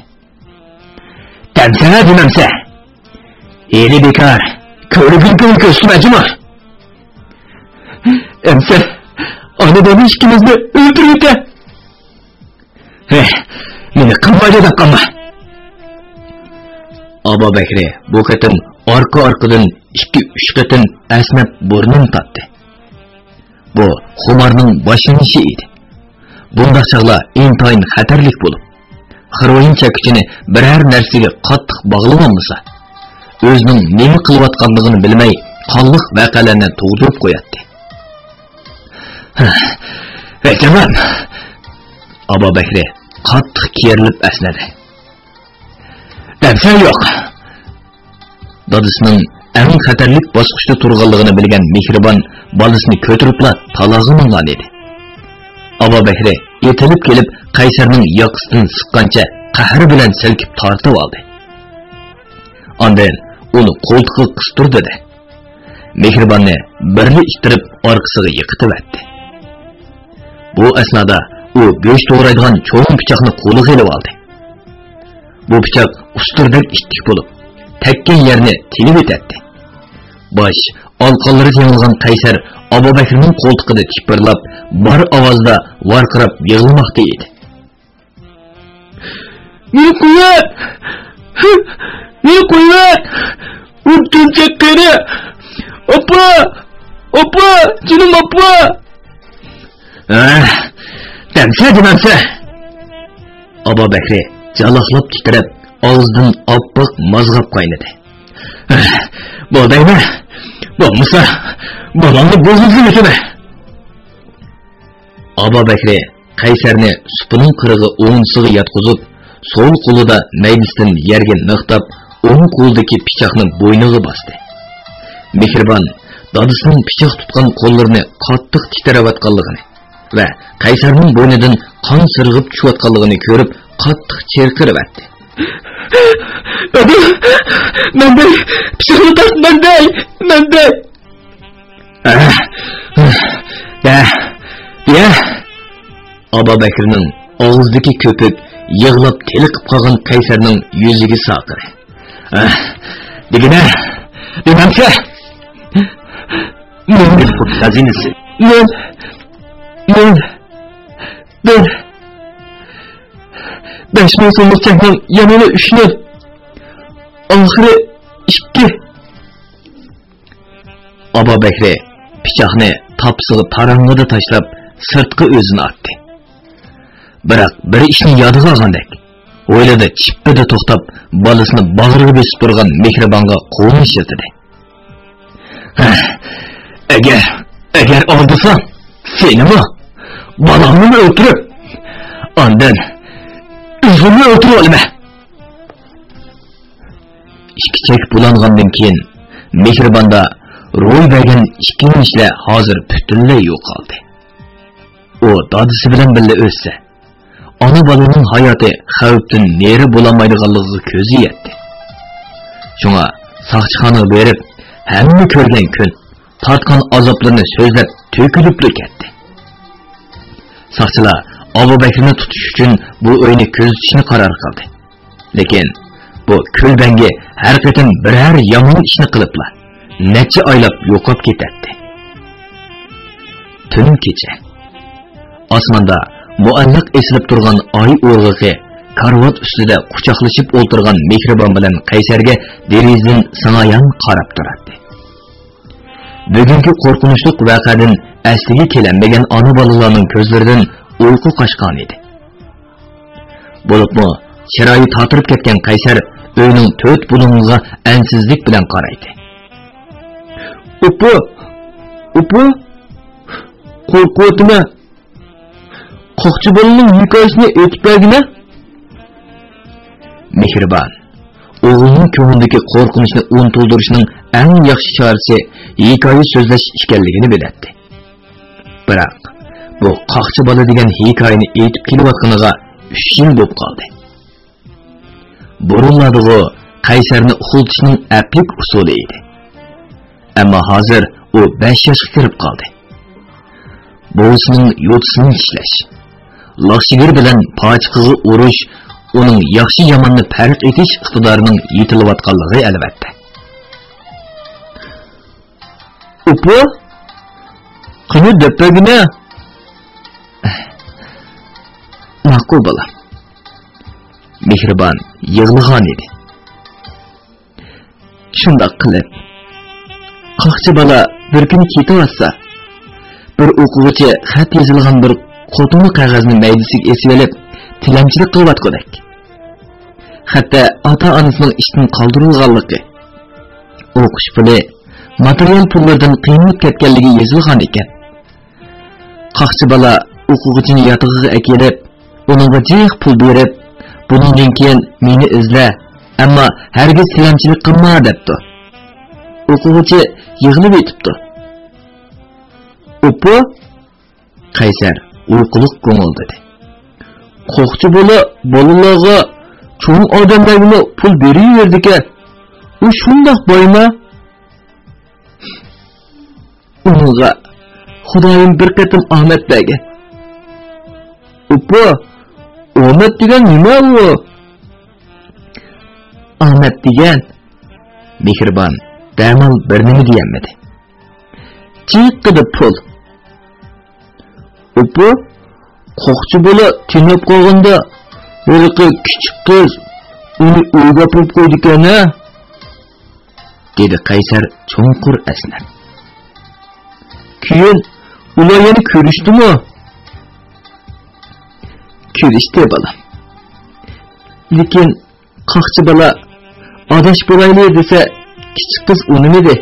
Damsa demamsa. Eli bekar, ko'rigin ko'rsatmajimi? Emsa, onadan ikkimizni o'ldirdi. Meni qilmaydi deb qolma. Abu Bakri bu qatim orqa-orqadan 2-3 qatim asnab burnini tatdi. Bu xumarning boshlanishi edi. Bundaq chaqlar intayin xatarlik bo'lib, heroin chakkichini biror narsaga qattiq bog'laganmasa, o'zining nima qilayotganligini bilmay, qonliq voqealarni tug'dirib qo'yadi. Tamam. Abu Bakri qattiq kerilib asnadi. Damsa yo'q. Dadisining eng xatarlik bosqichda turganligini bilgan Mehribon bolasini ko'tiribla talog'ini olgan edi. Abu Bakri yetilib kelib Qaysarning yoqasidan siqqancha qahri bilan silkib tortib oldi. Ondan uni qo'ltiqqa qistirdi. Mehribonni birli ittirib orqasiga yiqitib etdi. Bu asnoda u go'sht to'g'raydigan cho'ng pichoqni qo'liga olib oldi. Bu pichoq usturdek ittik bo'lib, tekkan yerni tilib etdi. Bosh olqonlari yengilgan Qaysar Abu Bakrning qo'ltiqida tipirlab, bor ovozda varqirab yig'lamoqda edi. "Meni qo'y! O'tkinchak qani! Opa! Jinim opa!" Demse. Aba Bekri jaloqlab titrab, og'zidan oppoq mazg'ab qaynadı. Bo'ldaymi? Bo'lmasa, bolangni bo'zilsin etme. Aba Bekri Qaysarni supining qirig'i o'ngsiga yotqizib, so'l qo'lida maydisidan yerga niqtab, o'ng qo'ldagi pichoqni bo'yniga bosdi. Mehribon dadisining pichoq tutgan qo'llarini qattiq titrayotganligini va Qaysarning bo'ynidan qon sirg'ib tushayotganligini ko'rib, qattiq cherqiribdi. Menday, pichoqni tart menday. Ya. Aba Bekirning og'zidagi ko'pik yig'lab teliqib qolgan Qaysarning yuziga saqiri. Demamsa. Men pul xazinasi. Men 5000 so'mlik chakning yanada 3 ni. Oxiri 2. Aba Bekri pichoqni tapsig'i tarang'ida tashlab sirtqi o'zini atdi. Biroq bir ishni yodiga olgandek, o'yladi, chippida to'xtab, bolasini bag'riga bosib turgan Mehribonga qo'lini shiltidi. Agar oldisam, senimi, bolamni o'ldirib, ondan o'zimni o'ldirib olaman. Ikki chek bulangandan keyin Mehribonda ro'y bergan ikkinchilar hozir butunlay yo'qoldi. O dadisi bilan birga o'ssa, ona bolaning hayoti xavfdan neri bo'lamaydiganligiga ko'zi yetdi. Shunga saqchixonaga berib, hamma ko'rgan kun tortgan azoblarni so'zlab to'kilib ketdi. Saqchilar Abu Bakrni tutish uchun bu uyni ko'zitishni qaror qildi. Lekin bu kulbangi har qatim biror yomon ishni qiliblar. Necha oylab yo'qolib ketadi. Tun kecha osmonda mualliq esilib turgan oy o'rg'ig'i karvot ustida quchoqlashib o'tirgan Mehribon bilan Qaysarga derazadan sanayan qarab turardi. Bugungi qo'rqinchli voqeadan asliga kelinmagan ona bolalarning ko'zlaridan uyqu qochgan edi. Bo'libmi, chiroyi totirib ketgan Qaysar uyning to'rt bulungiga ansizlik bilan qaraydi. Upu, qo'rqotma. Qo'qchi bolaning hikoyasini aytib bergina. Mehribon o'g'lining ko'nglidagi qo'rqinchni unuttirishning eng yaxshi chorasi hikoya so'zlash ekanligini biladi. Biroq bu qoqchi bola degan hikoyani aytib kelayotganiga 3 yil bo'lib qoldi. Burunladigu Qaysarni uxultishning aplik usuli edi. Ammo hozir u 5 yoshga kirib qoldi. Buvisining yo'tisini ishlash, Laxshigir bilan pochiqiga urush, uning yaxshi yomonni farq etish iqtidorining yetilayotganligi albatta. Upu, qani depagina. Ma'qul bola. Mehribon yig'lagan edi. Shundoq qilib, qoqchi bola bir kun ketayotsa, bir o'quvchi xat yozilgan bir qo'tumli qog'ozni maydisiga esib olib, tilanchilik qilayotgandek. Hatto ota-onasining ishdan qoldirilganligi, o'qish puli, material pullardan qiynalib ketganligi yozilgan ekan. Qoqchi bola o'quvchini yotog'iga akilib, uningga jiq pul berib, bundan keyin meni izla, ammo hargiz tilanchilik qilma debdi. O'quvchi yig'lab aytibdi. Upu, Qaysar uyquliq ko'ngil dedi. Qo'qchi bola bolalarga cho'ng odamlarga pul beraverdi-ku. U shundoq boyma? Unga Xudoyim bir qatim omad bergan. Upu, omad degan nima u? Omad degan Mehribon darmol bir nima deyamadi. Chiqqida pul. Upu, qo'qchi bola tinib qolganda, o'liqi kichik qiz uni uyga qo'yib qo'ydi-ku-na, dedi Qaysar cho'nqur asnab. Keyin ular yana ko'rishdimi? Külüşte balam. Lekin qaqchi bola adash bo'layli desa, kichik qiz unimidi.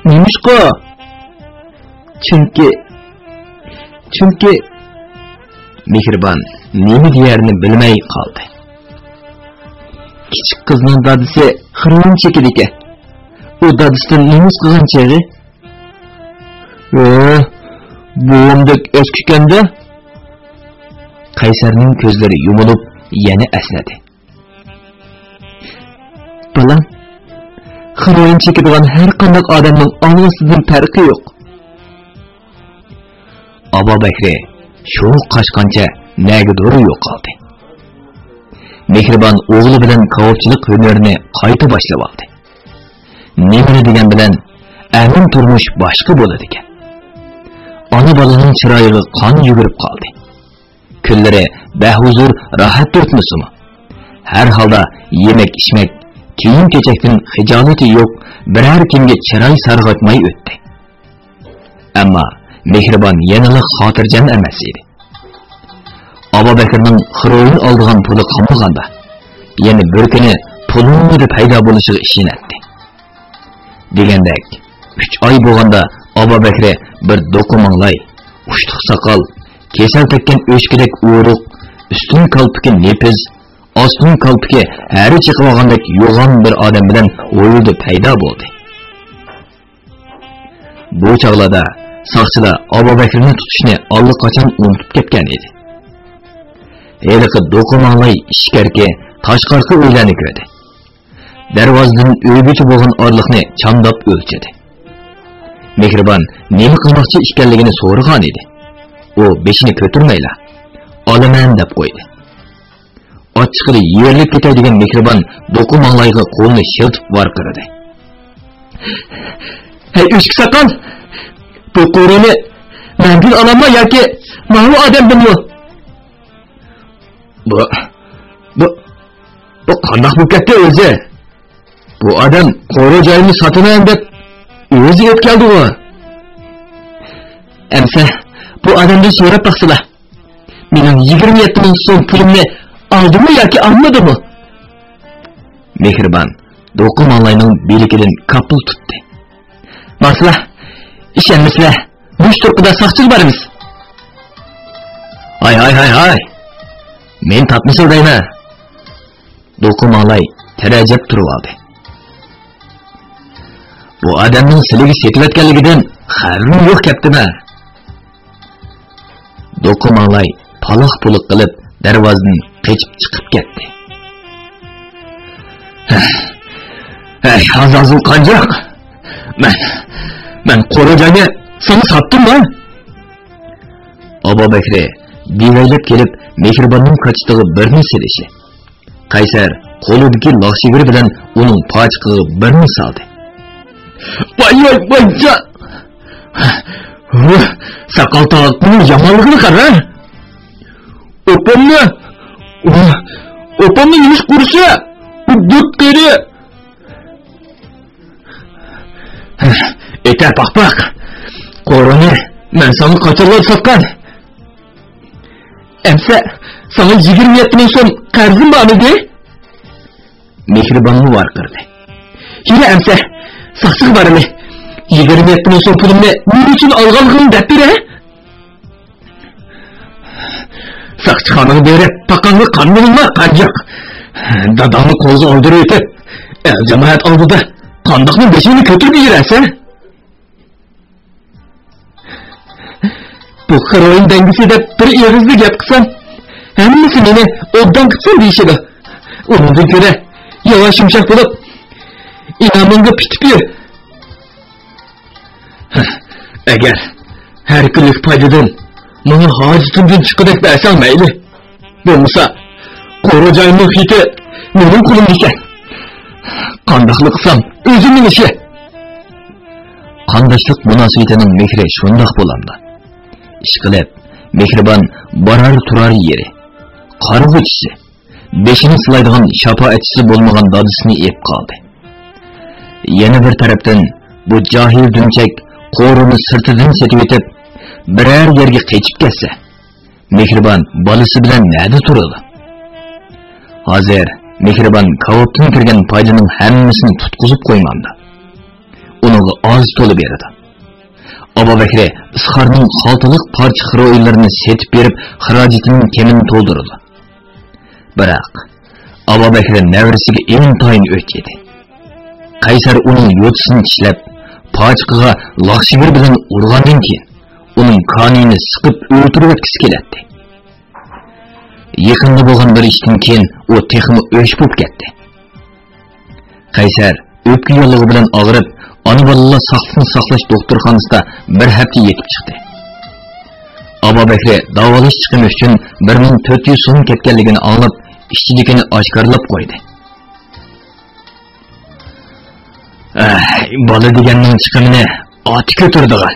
Nemishqa? Chunki Mehribon nima deyarini bilmay qoldi. Kichik qizning dadisi xiron chekidi ekan. U dadisidan nima qilgan cheg'i? Bo'g'imdek o'skikanda Qaysarning ko'zlari yumilib, yana esnadi. Balam, xiron chekadigan har qanday odamning onasidan farqi yo'q. Abu Bakri shu qaşqancha nagidur yo'qoldi. Mehribon o'g'li bilan kavobchilik hunarini qayta boshlab oldi. Nima degan bilan amin turmush boshqa bo'ladi ekan. Ona bolaning chiroyiga qon yugurib qoldi. Kunlari bahuzur rahat turtmisimi? Har holda yemek-ichmek, kiyim-kechakdan hijolati yo'q, biror kimga chiroy sarg'atmay o'tdi. Ammo Mehribon yanada xotirjam emas edi. Abu Bakrning xiroyin oldigan puli qolmaganda, yana bir kuni pulning paydo bo'lishiga ishonadi. Degandek, 3 oy bo'lganda Abu Bakri bir dokumentlay, ushtuq soqol, kesal tekkan o'shkidek o'ruq, ustun kalpiki nepiz, ostun kalpiki hari chiqib olgandek yo'g'on bir odam bilan o'yildi paydo bo'ldi. Bu chog'larda soqchilar Abu Bakrni tutishni allaqachon unutib ketgan edi. Heliqi dokumentlay ishkarga tashqarqi o'ylarni ko'rdi. Darvozadan o'ygacha bo'lgan orliqni chandab o'lchadi. Mehribon nima qilmoqchi ekanligini so'ragan edi. U beshini ko'tarmayla, olaman deb qo'ydi. Ochiqli yerlik ketadigan Mehribon dokumentlayga qo'lni shiltib varqiradi. Hey ushki soqol, bu qo'rini mangil olaman yoki ma'lum odamdimi? Bu qandoq bu katta o'zi? Bu odam qo'ri joyini sotaman deb o'zi yetkaldi u. Amsa bu odamdan so'rab baqsizlar. Mening 27 ming so'm pulimni oldimi yoki olmadimi? Mehribon dokumentlayning belikidan kapul tutdi. Marslar, ishonmasizlar, mush turqida soqchilik borimiz. Hay. Men tatmishil deyman. Dokumentlay tarajab turib oldi. Bu odamning siliga setilayotganligidan xabarim yo'q kaptimi? Dokumentlay paloq-puliq qilib darvozadan qechib chiqib ketdi. Hey, azazul qanjoq? Men qo'rajani sana sotdimmi? Abu Bakri divaylab kelib Mehribonning qochtig'i birni selishi. Qaysar qo'lidagi loqshigir bilan uning pochqig'i birni soldi. Voy! Saqal taqning yomonligini qara. Opamni yuz qursa, dut qeri. Etar paqpaq. Qo'rini men sana qochirib sotgan. Amsa, sana 27 ming so'm qarzim bor edi? Mehribonni varqirdi. Yine amsa, saqchiq borimi? 27 ming so'm pulimni nima uchun olganligimni deb bera? Saqchixonaga berib, paqanga qanmingmi qanjoq? Dadamni qo'lga oldirib o'tib, jamoat oldida qandoqning beshini ko'tarib yurasiz? Bu xiroyin dangisi deb bir egizli gap qilsam, hammasi meni oddan qilsin deyishidi. Undan ko'ra yavash yumshoq bo'lib, inomimga pitib yur. Agar har kunlik foydadan meni hojitimdan chiqadek bersan mayli. Bo'lmasa, qo'rojoyning hiti mening qo'limda ekan. Qandoqlik qilsam, o'zimning ishi. Qandashlik munosabatining mehri shundoq bo'lamdi. Ishqilib, Mehribon borar turar yeri, qarg'uchisi, beshini silaydigan shafoatchisi bo'lmagan dadisini ep qoldi. Yana bir tarafdan bu jahil dunchak qo'rini sirtidan setib o'tib, biror yerga qechib ketsa, Mehribon balası bilan nerede turadi? Hozir Mehribon kavobdan kirgan foydaning hammasini tutqizib qo'ymamdi. Uninga oz to'lib beradi. Abu Bakr Isxarning xaltaliq parcha xiroylarini setib berib, xarajatining kemini to'ldirdi. Biroq Abu Bakr navrisiga intayin o'ch edi. Qaysar uning yo'tisini tishlab, pochqiga laqshigir bilan urgandan keyin uning qonini siqib o'ltirib o'tkisi keladi. Yaqinda bo'lgan bir ishdan keyin u texmi o'sh bo'lib ketdi. Qaysar o'pka yo'lig'i bilan og'rib, ona bolalar saqliqni saqlash doktorxonasida bir hafta yetib chiqdi. Abu Bakr davolash chiqimi uchun 1400 so'm ketganligini anglab, ishchiligini oshkorlab qo'ydi. Bola deganning chiqimini oti ko'tardiga,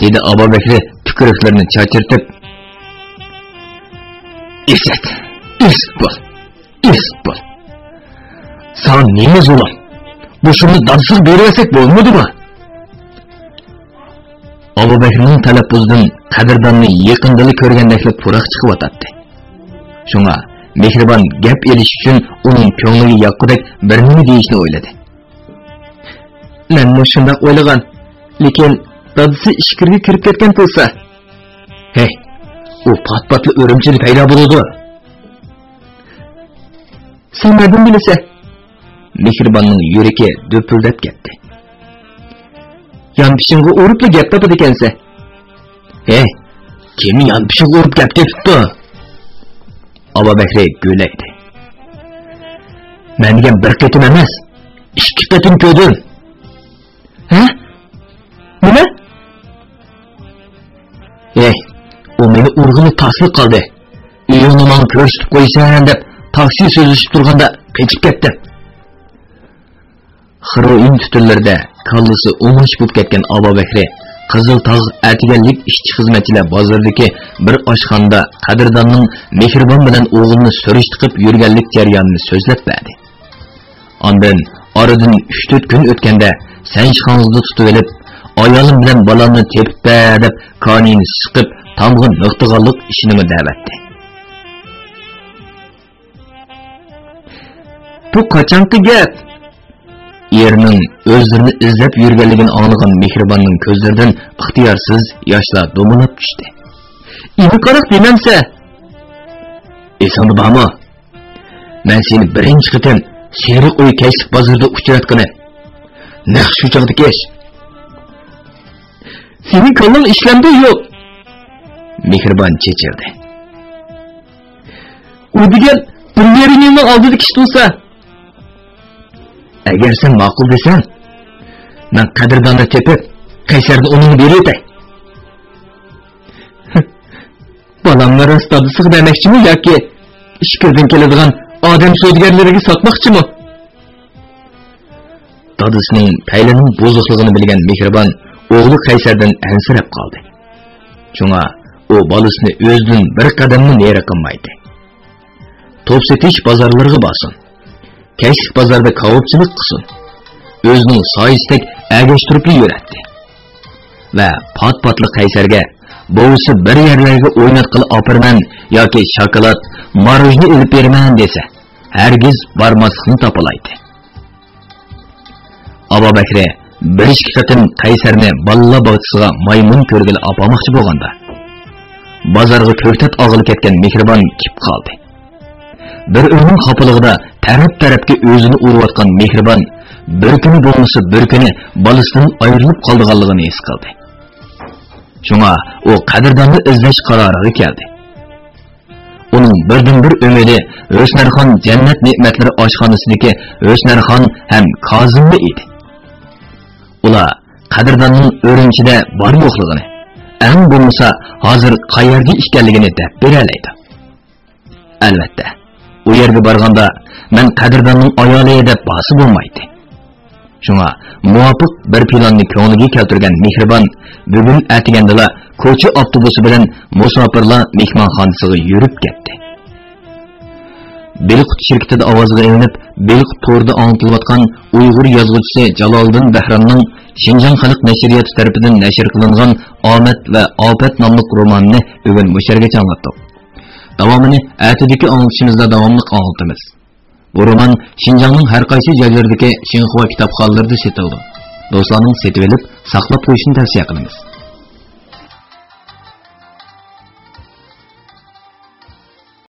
dedi Abu Bakr tükürüklerini çaçırtıp, İzzet bol. Sana neyimiz ulan? Bu şunu dansız verirsek olmadı mı? Abu Bakr'nin talaffuzdan qadrdonni yaqindalı ko'rgandek purak chiqib o'tadi. Shunga Mehribon gap elish uchun uning ko'ngliga yoqqidek bir nima deyishni o'yladi. Men shundoq o'ylagan, lekin dadisi ishkirga kirib ketgan bo'lsa, hey, u pat-patli o'rimchili paydo bo'ladi. Sen nereden bilese? Mehribonning yuragi do'pildab ketdi. Yanpishingga urib gap topadi ekansa. Hey, kim yanpishingga urib gap tepdi? Abu Bakr gülaydi. Men degan bir ketim emas, 2 ketim ko'rdim. Ha? Nima? Hey, o meni urg'ini tasdiq qildi. Uyimni menga ko'rsatib qo'ysan deb taksi so'zlashib turganda qechib ketdim. Xiroin tutunlarda kallisi o'mash bo'lib ketgan Abu Bakr Qiziltog' atiganlik ishchi xizmatchilar bozordagi bir oshxonada qadrdonning Mehribon bilan o'g'lini surishtiqib yurganlik jarayonini so'zlab berdi. Ondan oradan 3-4 kun o'tganda sanchxonada tutib olib, ayolim bilan bolamni tepib deb qonini siqib, tamg'in nuqtag'anlik ishini da'vatdi. Bu qachonki gap? Erining o'zlarini izlab yurganligini anglagan Mehribonning ko'zlaridan ixtiyorsiz yoshlar do'milab tushdi. "Ini qaraq demansa, eson bormi? Men seni birinchi qitim Seriq uy kashf bozorida uchratgani. Naq shu chog'da kesh. Sening kallang ishlamda yo'q." Mehribon chechirdi. "U degan bir yeriningni oldida kishi bo'lsa, agar sen ma'qul desan, men qadrdonni tepib, Qaysarga uning beretay. Bolamni rostadi sig'ib demoqchimi yoki ishkirdan keladigan odam so'zgarlariga sotmoqchimi?" Dadisining paylaning buzuqligini bilgan Mehribon o'g'li Qaysardan ansirab qoldi. Shunga u bolasini o'zidan bir qadamni nari qilmaydi. To'psetish bozorlariga borsin. Kashf bozorda kavobchilik qilsin. O'zining soyistek agashtirib yuradi. Va pat-patli Qaysarga bo'visi bir yerlarga o'ynatqili opirman yoki shokolad, marojni olib berman desa, hargiz bormaslikni topalaydi. Abu Bakr bir ikki qatim Qaysarni balla bog'chisiga maymun ko'rgili opamoqchi bo'lganda, bozorga ko'ktat og'ilib ketgan Mehribon kip qoldi. Bir o'yning xafaligida taraf-tarafga o'zini urayotgan Mehribon bir kuni bo'lmasa bir kuni bolasidan ayrilib qolganligini his qildi. Shunga u qadrdonni izlash qaroriga keldi. Uning birdan-bir umidi O'snarxon jannat ne'matlari oshxonasidagi O'snarxon ham Kozimda edi. Ular qadrdonning o'rinchida bor yo'qligini, eng bo'lmasa hozir qayerda ekanligini deb beralaydi. Albatta, u yerga borganda men qadrdonning ayoli deb basi bo'lmaydi. Shunga muvofiq bir planni ko'ngliga keltirgan Mehribon bugun atigandala ko'cha avtobusi bilan musofirlar mehmonxonasiga yurib ketdi. Belqut şirketida ovozga ilinib, Belqut to'rida anglatilayotgan Uyg'ur yozuvchisi Jaloliddin Bahramning Şinjan Xalq Nashriyati tarafidan nashr qilingan Omad va Ofat nomli romanini bugun mushargacha anglatdik. Davomini atidagi anglitishimizda davomli anglatamiz. Bu roman Şinjanning har qaysi joylaridagi Xinhua kitobxonalarida sotildi. Do'stlarning setib olib, saqlab qo'yishni tavsiya qilamiz.